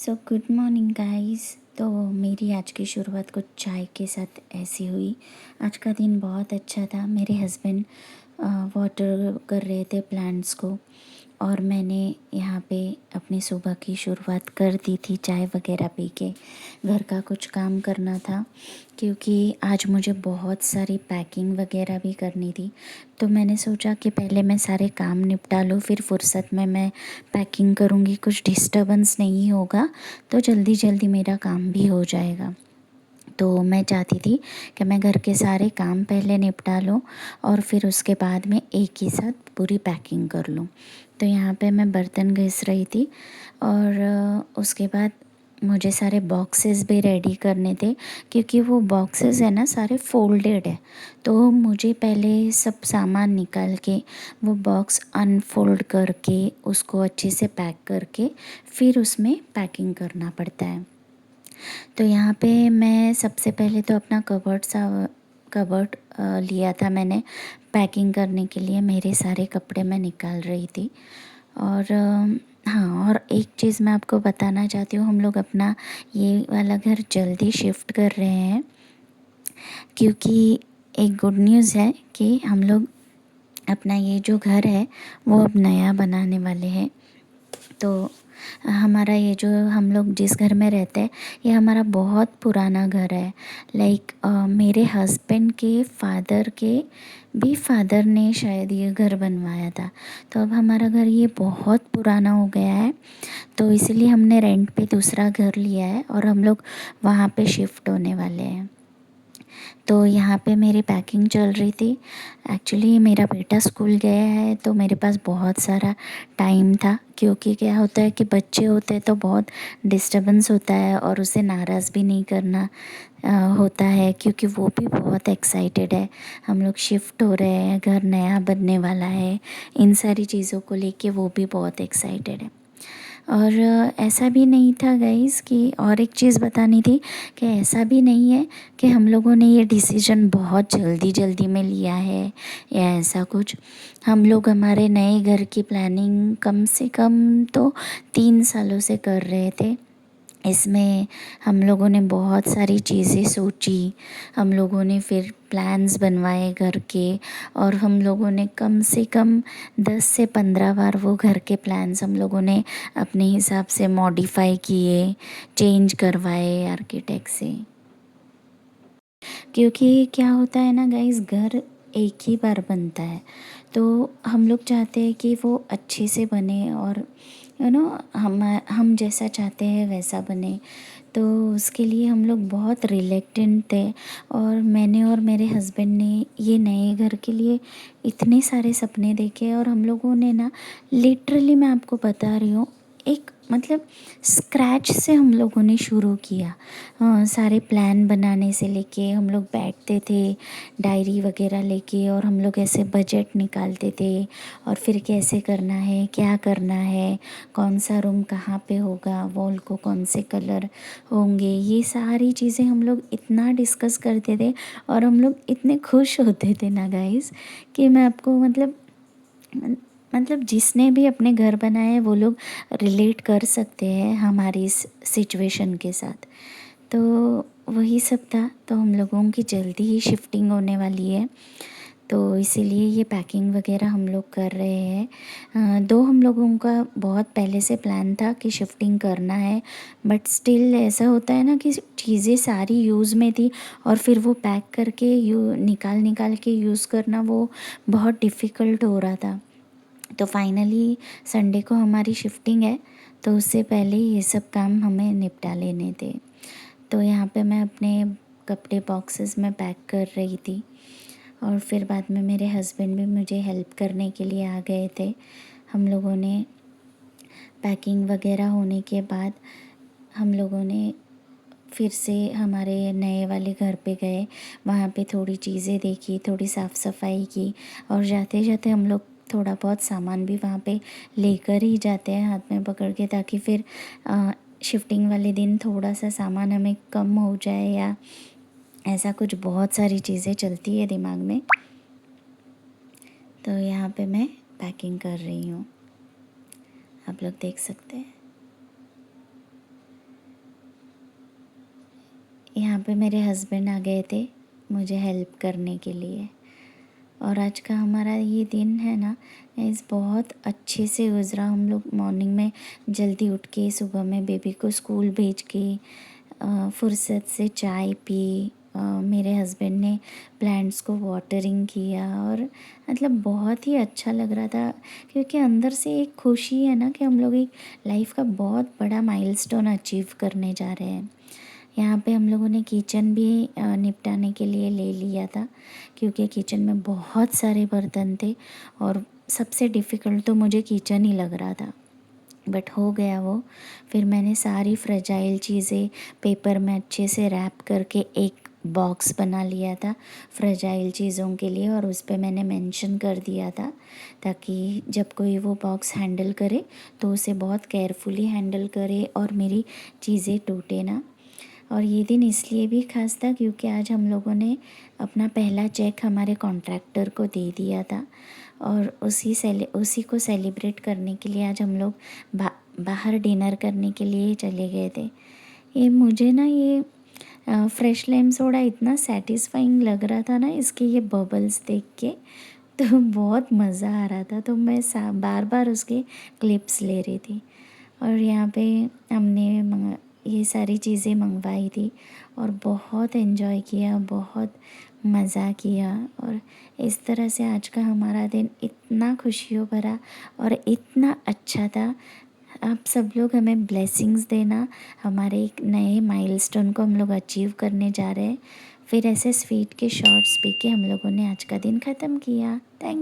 So good morning guys. तो मेरी आज की शुरुआत कुछ चाय के साथ ऐसी हुई। आज का दिन बहुत अच्छा था। मेरे हस्बैंड वाटर कर रहे थे प्लांट्स को और मैंने यहाँ पे अपनी सुबह की शुरुआत कर दी थी चाय वगैरह पी के। घर का कुछ काम करना था क्योंकि आज मुझे बहुत सारी पैकिंग वगैरह भी करनी थी। तो मैंने सोचा कि पहले मैं सारे काम निपटा लूँ, फिर फुर्सत में मैं पैकिंग करूँगी, कुछ डिस्टर्बेंस नहीं होगा तो जल्दी जल्दी मेरा काम भी हो जाएगा। तो मैं चाहती थी कि मैं घर के सारे काम पहले निपटा लूँ और फिर उसके बाद में एक ही साथ पूरी पैकिंग कर लूँ। तो यहाँ पे मैं बर्तन घिस रही थी और उसके बाद मुझे सारे बॉक्सेस भी रेडी करने थे क्योंकि वो बॉक्सेस है ना सारे फोल्डेड है। तो मुझे पहले सब सामान निकाल के वो बॉक्स अनफोल्ड करके उसको अच्छे से पैक करके फिर उसमें पैकिंग करना पड़ता है। तो यहाँ पे मैं सबसे पहले तो अपना कबर्ड लिया था मैंने पैकिंग करने के लिए। मेरे सारे कपड़े मैं निकाल रही थी और हाँ, और एक चीज़ मैं आपको बताना चाहती हूँ, हम लोग अपना ये वाला घर जल्दी शिफ्ट कर रहे हैं क्योंकि एक गुड न्यूज़ है कि हम लोग अपना ये जो घर है वो अब नया बनाने वाले हैं। तो हमारा ये जो हम लोग जिस घर में रहते हैं ये हमारा बहुत पुराना घर है। लाइक मेरे हस्बैंड के फादर ने शायद ये घर बनवाया था। तो अब हमारा घर ये बहुत पुराना हो गया है, तो इसलिए हमने रेंट पे दूसरा घर लिया है और हम लोग वहाँ पे शिफ्ट होने वाले हैं। तो यहाँ पे मेरी पैकिंग चल रही थी। एक्चुअली मेरा बेटा स्कूल गया है तो मेरे पास बहुत सारा टाइम था क्योंकि क्या होता है कि बच्चे होते हैं तो बहुत डिस्टर्बेंस होता है और उसे नाराज़ भी नहीं करना होता है क्योंकि वो भी बहुत एक्साइटेड है। हम लोग शिफ्ट हो रहे हैं, घर नया बनने वाला है, इन सारी चीज़ों को लेके वो भी बहुत एक्साइटेड है। और ऐसा भी नहीं था गाइस कि, और एक चीज़ बतानी थी कि ऐसा भी नहीं है कि हम लोगों ने ये डिसीजन बहुत जल्दी जल्दी में लिया है या ऐसा कुछ। हम लोग हमारे नए घर की प्लानिंग कम से कम तो 3 सालों से कर रहे थे। इसमें हम लोगों ने बहुत सारी चीज़ें सोची, हम लोगों ने फिर प्लान्स बनवाए घर के और हम लोगों ने कम से कम 10 से 15 बार वो घर के प्लान्स हम लोगों ने अपने हिसाब से मॉडिफाई किए, चेंज करवाए आर्किटेक्ट से। क्योंकि क्या होता है ना गाइस, घर एक ही बार बनता है तो हम लोग चाहते हैं कि वो अच्छे से बने और हम जैसा चाहते हैं वैसा बने। तो उसके लिए हम लोग बहुत रिलेक्टेंट थे और मैंने और मेरे हस्बैंड ने ये नए घर के लिए इतने सारे सपने देखे और हम लोगों ने ना लिटरली मैं आपको बता रही हूँ एक मतलब स्क्रैच से हम लोगों ने शुरू किया। सारे प्लान बनाने से लेके हम लोग बैठते थे डायरी वगैरह लेके और हम लोग ऐसे बजट निकालते थे और फिर कैसे करना है, क्या करना है, कौन सा रूम कहाँ पे होगा, वॉल को कौन से कलर होंगे, ये सारी चीज़ें हम लोग इतना डिस्कस करते थे और हम लोग इतने खुश होते थे ना गाइस कि मैं आपको मतलब जिसने भी अपने घर बनाए वो लोग रिलेट कर सकते हैं हमारी इस सिचुएशन के साथ। तो वही सब था। तो हम लोगों की जल्दी ही शिफ्टिंग होने वाली है तो इसीलिए ये पैकिंग वगैरह हम लोग कर रहे हैं। दो हम लोगों का बहुत पहले से प्लान था कि शिफ्टिंग करना है, बट स्टिल ऐसा होता है ना कि चीज़ें सारी यूज़ में थी और फिर वो पैक करके निकाल निकाल के यूज़ करना वो बहुत डिफ़िकल्ट हो रहा था। तो फाइनली संडे को हमारी शिफ्टिंग है तो उससे पहले ये सब काम हमें निपटा लेने थे। तो यहाँ पे मैं अपने कपड़े बॉक्सेस में पैक कर रही थी और फिर बाद में मेरे हस्बैंड भी मुझे हेल्प करने के लिए आ गए थे। हम लोगों ने पैकिंग वगैरह होने के बाद हम लोगों ने फिर से हमारे नए वाले घर पे गए, वहाँ पे थोड़ी चीज़ें देखी, थोड़ी साफ़ सफाई की और जाते जाते हम लोग थोड़ा बहुत सामान भी वहाँ पे लेकर ही जाते हैं हाथ में पकड़ के, ताकि फिर शिफ्टिंग वाले दिन थोड़ा सा सामान हमें कम हो जाए या ऐसा कुछ। बहुत सारी चीज़ें चलती है दिमाग में। तो यहाँ पे मैं पैकिंग कर रही हूँ, आप लोग देख सकते हैं। यहाँ पे मेरे हस्बैंड आ गए थे मुझे हेल्प करने के लिए। और आज का हमारा ये दिन है ना इस बहुत अच्छे से गुज़रा। हम लोग मॉर्निंग में जल्दी उठ के सुबह में बेबी को स्कूल भेज के फुर्सत से चाय पी। मेरे हस्बैंड ने प्लांट्स को वाटरिंग किया और मतलब बहुत ही अच्छा लग रहा था, क्योंकि अंदर से एक खुशी है ना कि हम लोग एक लाइफ का बहुत बड़ा माइलस्टोन अचीव करने जा रहे हैं। यहाँ पे हम लोगों ने किचन भी निपटाने के लिए ले लिया था, क्योंकि किचन में बहुत सारे बर्तन थे और सबसे डिफ़िकल्ट तो मुझे किचन ही लग रहा था, बट हो गया वो। फिर मैंने सारी फ्रेजाइल चीज़ें पेपर में अच्छे से रैप करके एक बॉक्स बना लिया था फ्रेजाइल चीज़ों के लिए, और उस पे मैंने मेंशन कर दिया था ताकि जब कोई वो बॉक्स हैंडल करे तो उसे बहुत केयरफुली हैंडल करे और मेरी चीज़ें टूटे ना। और ये दिन इसलिए भी ख़ास था क्योंकि आज हम लोगों ने अपना पहला चेक हमारे कॉन्ट्रैक्टर को दे दिया था, और उसी को सेलिब्रेट करने के लिए आज हम लोग बाहर डिनर करने के लिए चले गए थे। ये मुझे ना ये फ्रेश लाइम सोडा इतना सेटिस्फाइंग लग रहा था ना, इसके ये बबल्स देख के तो बहुत मज़ा आ रहा था। तो मैं बार बार उसके क्लिप्स ले रही थी। और यहाँ पे हमने ये सारी चीज़ें मंगवाई थी और बहुत एंजॉय किया, बहुत मज़ा किया। और इस तरह से आज का हमारा दिन इतना खुशियों भरा और इतना अच्छा था। आप सब लोग हमें ब्लेसिंग्स देना, हमारे एक नए माइलस्टोन को हम लोग अचीव करने जा रहे हैं। फिर ऐसे स्वीट के शॉर्ट्स पी के हम लोगों ने आज का दिन ख़त्म किया। थैंक